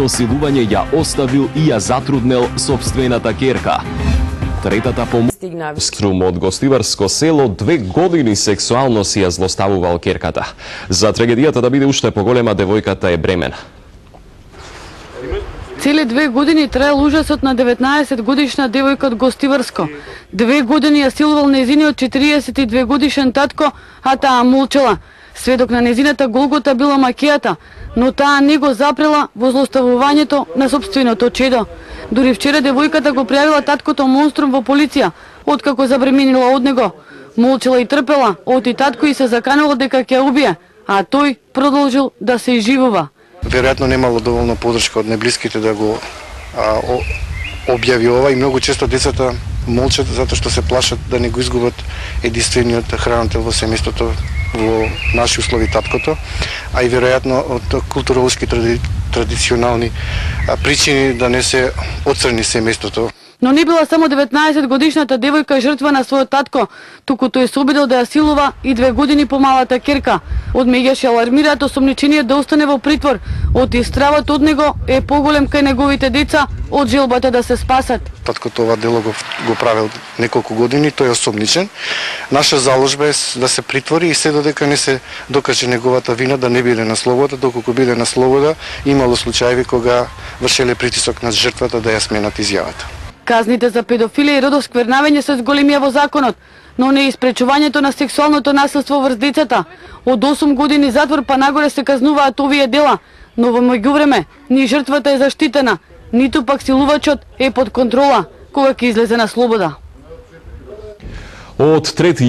Второто силување ја оставил и ја затруднел сопствената ќерка. Третата Струм од Гостиварско село 2 години сексуално си ја злоставувал ќерката. За трагедијата да биде уште поголема, девојката е бремена. Цели 2 години траел ужасот на 19 годишна девојка од Гостиварско. 2 години ја силувал незиниот 42 годишен татко, а таа молчала. Сведок на незината голгота била макејата, но таа не го запрела во злоставувањето на сопственото чедо. Дури вчера девојката го пријавила таткото монструм во полиција, откако забременила од него. Молчала и трпела, оти татко и се заканало дека ќе убие, а тој продолжил да се изживува. Веројатно немало доволно поддршка од неблиските да го објави ова и многу често децата молчат затоа што се плашат да не го изгубат единствениот хранител во семејството, во наши услови таткото, а и веројатно од културолошки традиционални причини да не се оцрни семејството. Но не била само 19 годишната девојка жртва на својот татко, туку тој се обидел да ја силува и 2 години помалата ќерка. Од меѓаш алармираат осомничениот да остане во притвор, оти стравот од него е поголем кај неговите деца од желбата да се спасат. Таткото ова дело го правил неколку години, тој е осомничен. Наша заложба е да се притвори и се додека не се докаже неговата вина да не биде на слобода, доколку биде на слобода, имало случаи кога вршеле притисок на жртвата да ја сменат изјавата. Казните за педофилија и родосквернавање се зголемија во законот, но не и испречувањето на сексуалното насилство врз децата. Од 8 години затвор па нагоре се казнуваат овие дела, но во меѓувреме ни жртвата е заштитена, ниту пак силувачот е под контрола кога ќе излезе на слобода. Од трети